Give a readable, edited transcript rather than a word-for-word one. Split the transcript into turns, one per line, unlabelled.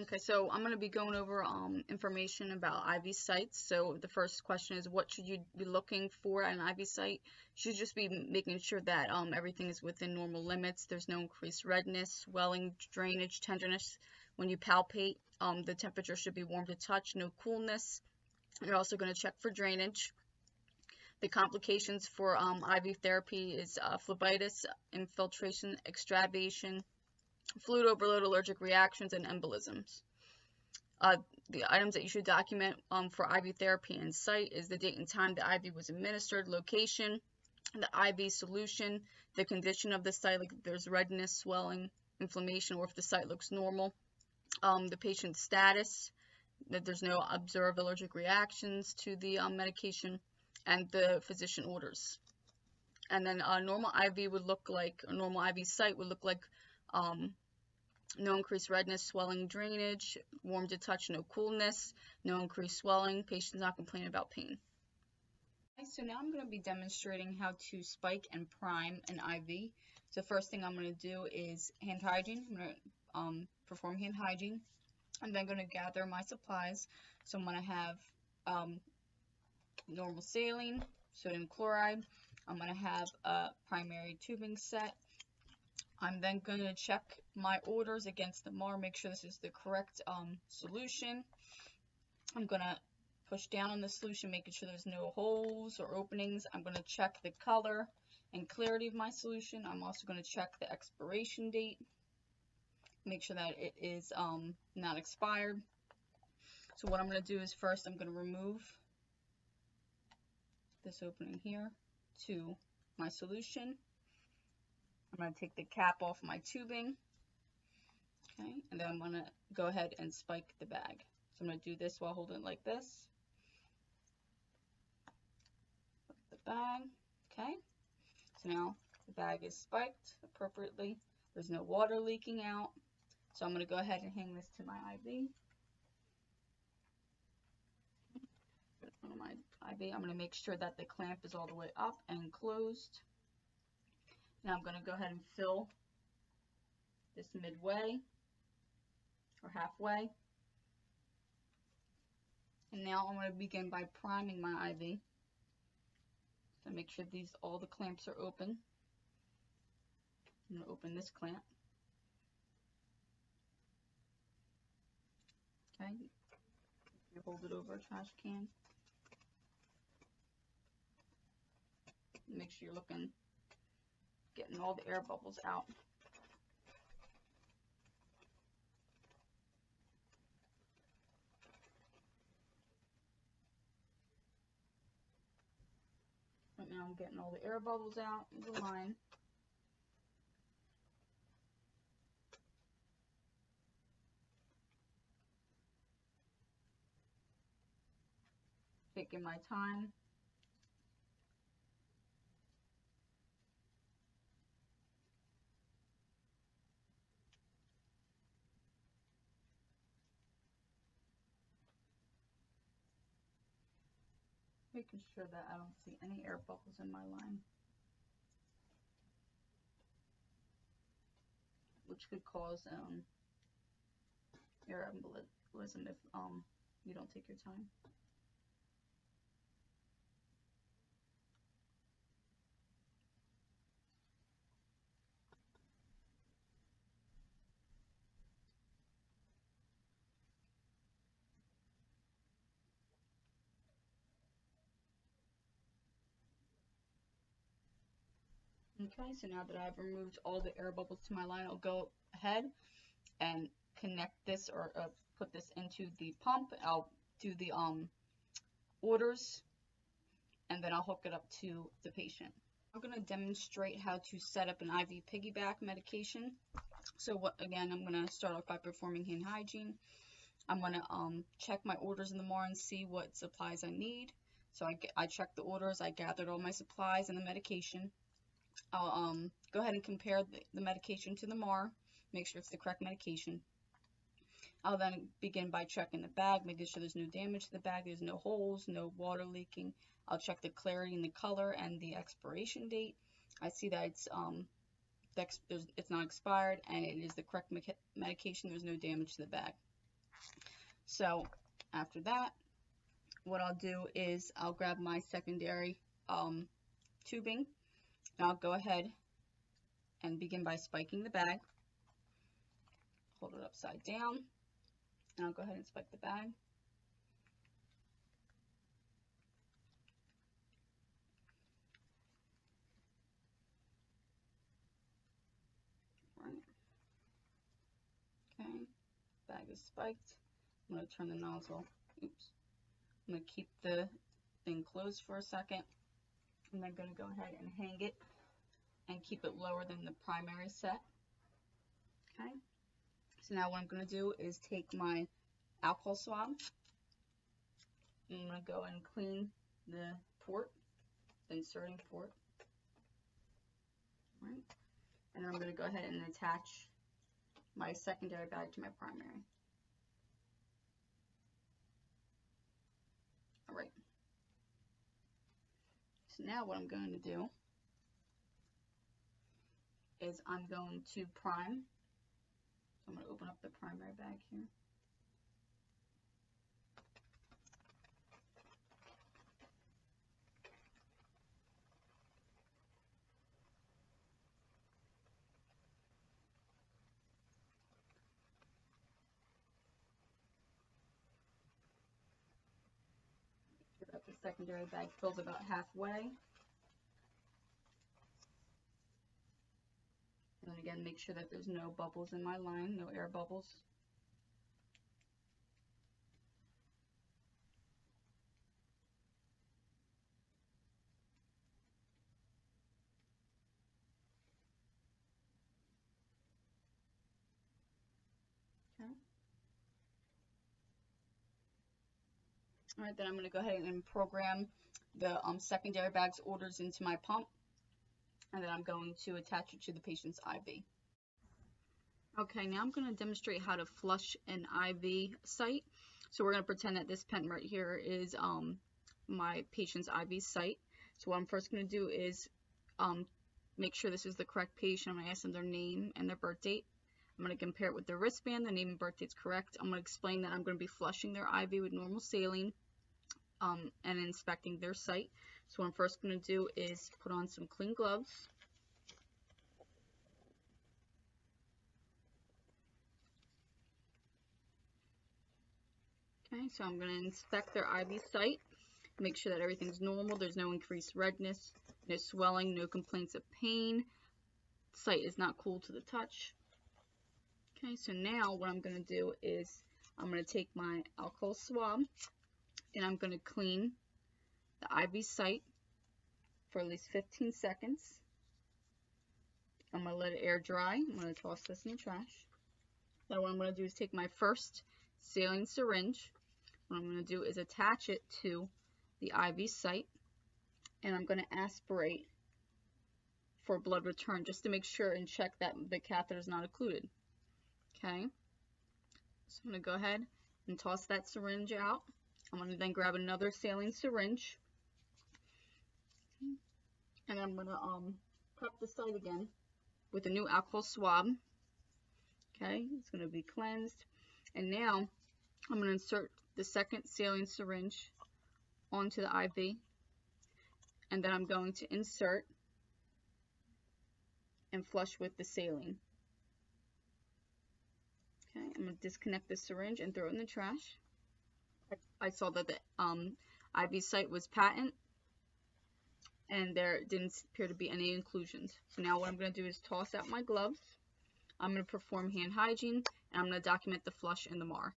Okay, so I'm going to be going over information about IV sites. So the first question is, what should you be looking for at an IV site? You should just be making sure that everything is within normal limits. There's no increased redness, swelling, drainage, tenderness. When you palpate, the temperature should be warm to touch, no coolness. You're also going to check for drainage. The complications for IV therapy is phlebitis, infiltration, extravasation, fluid overload, allergic reactions, and embolisms. The items that you should document for IV therapy and site is the date and time the IV was administered, location, the IV solution, the condition of the site, like if there's redness, swelling, inflammation, or if the site looks normal, the patient's status, that there's no observed allergic reactions to the medication, and the physician orders. And then a normal IV would look like, a normal IV site would look like no increased redness, swelling, drainage, warm to touch, no coolness, no increased swelling, patient's not complaining about pain. Okay, so now I'm going to be demonstrating how to spike and prime an IV. So first thing I'm going to do is hand hygiene. I'm going to perform hand hygiene. I'm then going to gather my supplies. So I'm going to have normal saline, sodium chloride. I'm going to have a primary tubing set. I'm then going to check my orders against the MAR, make sure this is the correct solution. I'm going to push down on the solution, making sure there's no holes or openings. I'm going to check the color and clarity of my solution. I'm also going to check the expiration date, make sure that it is not expired. So what I'm going to do is first I'm going to remove this opening here to my solution. I'm going to take the cap off my tubing, okay, and then I'm going to go ahead and spike the bag. So I'm going to do this while holding it like this. Put the bag, okay. So now the bag is spiked appropriately. There's no water leaking out. So I'm going to go ahead and hang this to my IV. I'm going to make sure that the clamp is all the way up and closed. Now I'm going to go ahead and fill this midway or halfway. And now I'm going to begin by priming my IV. So make sure all the clamps are open. I'm going to open this clamp. Okay. You hold it over a trash can. Make sure you're getting all the air bubbles out. Right now I'm getting all the air bubbles out of the line. Taking my time. Making sure that I don't see any air bubbles in my line, which could cause air embolism if you don't take your time. Okay, so now that I've removed all the air bubbles to my line, I'll go ahead and connect this or put this into the pump. I'll do the orders, and then I'll hook it up to the patient. I'm going to demonstrate how to set up an IV piggyback medication. So again, I'm going to start off by performing hand hygiene. I'm going to check my orders in the morning, see what supplies I need. So I check the orders, I gathered all my supplies and the medication. I'll go ahead and compare the medication to the MAR, make sure it's the correct medication. I'll then begin by checking the bag, making sure there's no damage to the bag, there's no holes, no water leaking. I'll check the clarity and the color and the expiration date. I see that it's not expired and it is the correct medication, there's no damage to the bag. So after that, what I'll do is I'll grab my secondary tubing, and I'll go ahead and begin by spiking the bag. Hold it upside down, and I'll go ahead and spike the bag. Right. Okay, bag is spiked. I'm going to turn the nozzle. Oops. I'm going to keep the thing closed for a second. And then going to go ahead and hang it and keep it lower than the primary set. Okay. So now what I'm going to do is take my alcohol swab. And I'm going to go and clean the port, the inserting port. Right. And then I'm going to go ahead and attach my secondary bag to my primary. Alright. So now what I'm going to do is I'm going to prime. So I'm going to open up the primary bag here. The secondary bag fills about halfway. And then again, make sure that there's no bubbles in my line, no air bubbles. Okay. All right, then I'm going to go ahead and program the secondary bag's orders into my pump, and then I'm going to attach it to the patient's IV. Okay, now I'm going to demonstrate how to flush an IV site. So we're going to pretend that this pen right here is my patient's IV site. So what I'm first going to do is make sure this is the correct patient. I'm going to ask them their name and their birth date. I'm going to compare it with their wristband. The name and birth date's correct. I'm going to explain that I'm going to be flushing their IV with normal saline and inspecting their site. So what I'm first going to do is put on some clean gloves. Okay, so I'm going to inspect their IV site, make sure that everything's normal, there's no increased redness, no swelling, no complaints of pain, site is not cool to the touch. Okay, so now what I'm going to do is I'm going to take my alcohol swab and I'm going to clean the IV site for at least 15 seconds. I'm going to let it air dry. I'm going to toss this in the trash. Now what I'm going to do is take my first saline syringe. What I'm going to do is attach it to the IV site, and I'm going to aspirate for blood return just to make sure and check that the catheter is not occluded. Okay, so I'm going to go ahead and toss that syringe out. I'm going to then grab another saline syringe, and I'm going to prep the site again with a new alcohol swab. Okay, it's going to be cleansed, and now I'm going to insert the second saline syringe onto the IV, and then I'm going to insert and flush with the saline. Okay, I'm going to disconnect the syringe and throw it in the trash. I saw that the IV site was patent and there didn't appear to be any inclusions. So now what I'm going to do is toss out my gloves. I'm going to perform hand hygiene, and I'm going to document the flush and the MAR.